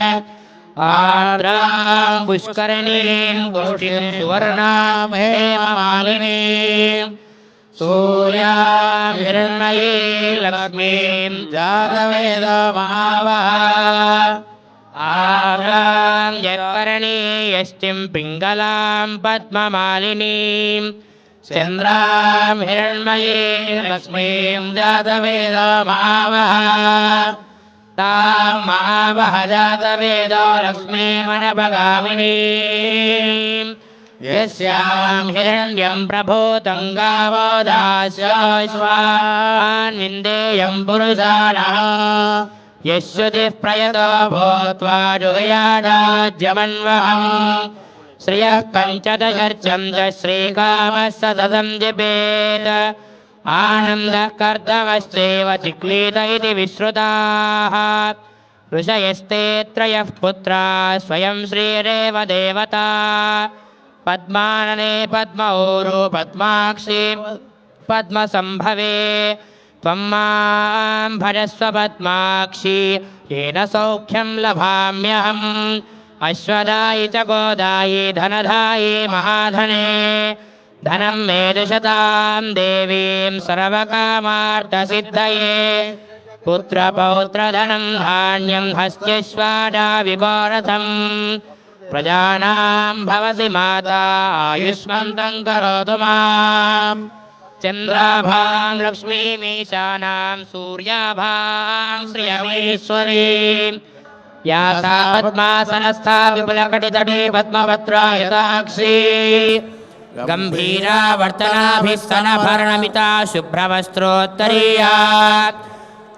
आर्द्रां पुष्करिणीं पुष्टिं सुवर्णां हेममालिनीं सूर्यां हिरण्मयीं लक्ष्मीं जातवेदमावः आर्द्रां जयकर्णीयष्टिं पिङ्गलां पद्ममालिनीं चन्द्रां हिरण्मयीं लक्ष्मीं जातवेदमावः तां महावः जातवेदो लक्ष्मीमनभगामिनीं यस्यां हिरण्यं प्रभूतं गावो दास्याश्वान् विन्देयं पुरुषाणः यश्रुतिः प्रयतो भूत्वा जुहयादाज्यमन्वहम् श्रियः पञ्चदशर्चं च श्रीकामः सततं जपेत् आनन्दः कर्तवश्चैव चिक्लीत इति विश्रुताः ऋषयस्ते त्रयः पुत्राः स्वयं श्रीरेव देवता पद्मानने पद्मौरु पद्माक्षी पद्मसम्भवे त्वं मां भजस्व पद्माक्षी येन सौख्यं लभाम्यहम् अश्वदायि च गोदायि धनदायि महाधने धनं मे दुशतां देवीं सर्वकामार्थसिद्धये पुत्रपौत्रधनं धान्यं हस्त्यश्वाडाविगोरथम् प्रजानां भवति माता आयुष्मन्तं करोतु माम् चन्द्राभां लक्ष्मीमीशानां सूर्याभां श्रियमेश्वरीं या सा पद्मासनस्था विपुलकटितटे पद्मपत्रायताक्षी गम्भीरा वर्तनाभिः स्तनभरणमिता शुभ्रवस्त्रोत्तरीया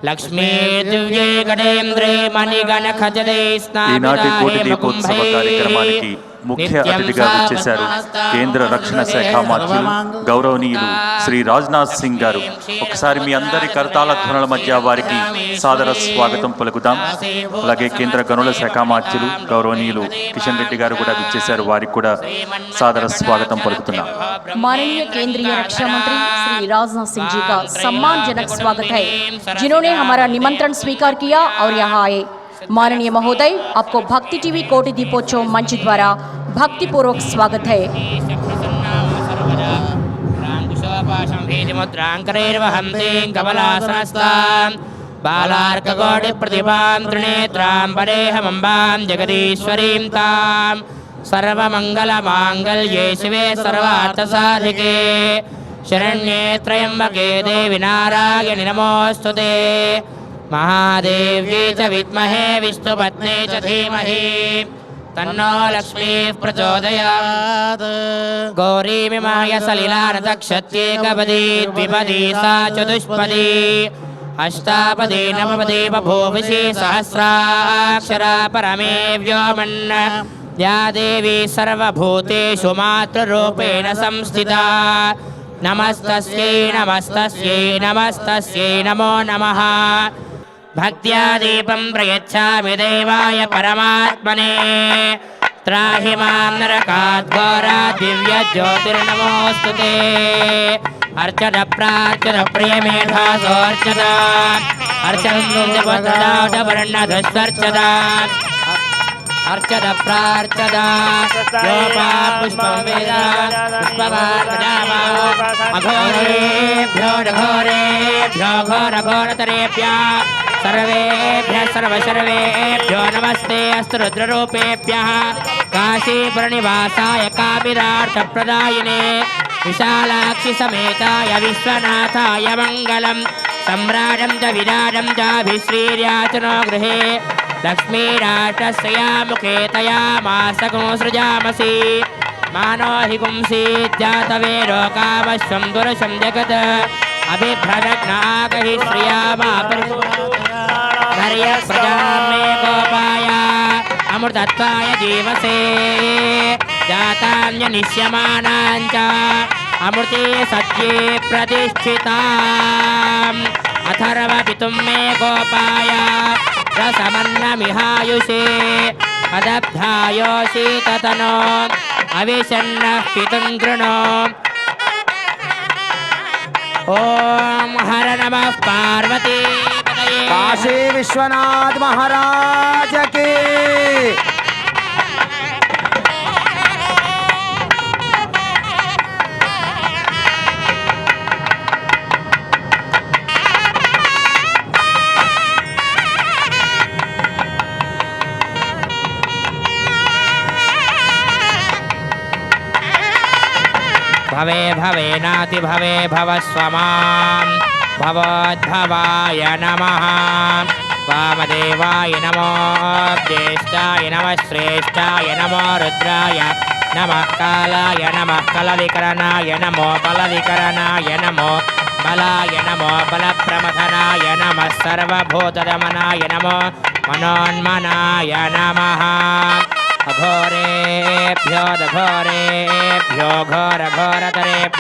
लक्ष्मी दिव्ये गणेन्द्रे मणिगणखचिते కార్యక్రమానికి ముఖ్య అతిథిగా వచ్చేశారు కేంద్ర రక్షణ శాఖ మంత్రులు గౌరవనీయులు శ్రీ రాజ్నాథ్ సింగ్ గారు. ఒకసారి మీ అందరి కరతాళ ధ్వనుల మధ్య వారికి సాదర స్వాగతం పలుకుదాం. అలాగే కేంద్ర గనుల శాఖ మంత్రులు గౌరవనీయులు కిషన్ రెడ్డి గారు కూడా వచ్చేశారు, వారికి కూడా సాదర స్వాగతం పలుకుతున్నాం. माननीय केंद्रीय रक्षा मंत्री श्री राजनाथ सिंह जी का सम्मानजनक स्वागत है, जिन्होंने हमारा निमंत्रण स्वीकार किया और यहाँ आए. माननीय महोदय, आपको भक्ति टीवी कोटि दीपोत्सव मंच द्वारा भक्ति पूर्वक स्वागत है. बालार्ककोटिप्रतिभां त्रिनेत्रां परेहमम्बां जगदीश्वरीं तां सर्वमङ्गलमाङ्गल्ये शिवे सर्वार्थसाधिके शरण्ये त्र्यम्बके देवि नारायणि नमोऽस्तुते. महादेव्यै च विद्महे विष्णुपत्न्यै च धीमहि तन्नो लक्ष्मीः प्रचोदयात्. गौरीमिमाय सलिलानतक्षत्येकपदी द्विपदी सा चतुष्पदी अष्टापदी नवपदी बभूविषि सहस्राक्षरा परमे व्योमन् या देवी सर्वभूतेषु मातृरूपेण संस्थिता. नमस्तस्यै नमस्तस्यै नमस्तस्यै नमो नमः. भक्त्या दीपं प्रयच्छामि देवाय परमात्मने. त्राहि मां नरकात् घोरात् दिव्यज्योतिर्नमोऽस्तुते. अर्चन प्रार्चन प्रियमेधासोऽर्चना अर्चनवर्णधस्वर्चना अर्चन प्रार्चना योपा पुष्पं वेद पुष्पवान् अघोरेभ्यो घोरेभ्यो घोरघोरतरेभ्यः सर्वेभ्यः सर्वशर्वेभ्यो नमस्ते अस्तु रुद्ररूपेभ्यः. काशीपुरनिवासाय कामितार्थप्रदायिने विशालाक्षि समेताय विश्वनाथाय मङ्गलं. सम्राजं च विराजं चाभिश्रीर्याचनो गृहे लक्ष्मीराष्ट्रस्या मुखे तया मासको सृजामसि. मानो हि पुंसीज्जातवेदो कामश्वं दुरशं जगत् अभिभ्रजग्नागहि श्रियामापर्य प्रजां मे गोपाय अमृतत्वाय जीवसे. जातान्यनिष्यमानां च अमृते सत्ये प्रतिष्ठिताम्. अथर्वपितुं मे गोपाय रसमन्नमिहायुषे अदब्धायोषि ततनो अविषन्नः पितुं कृणो. ॐ हर नमः पार्वती काशी विश्वनाथ महाराज की भवे भवेनाति भवे भवस्वमां भवोद्भवाय नमः वामदेवाय नमो ज्येष्ठाय नमः श्रेष्ठाय नमो रुद्राय नमः कालाय नमः कलविकरणाय नमो बलविकरणाय नमो बलाय नमो बलप्रमथनाय नमः सर्वभूतदमनाय नमो मनोन्मनाय नमः अघोरेभ्यो दघोरेभ्यो घोरघोरतरेभ्यो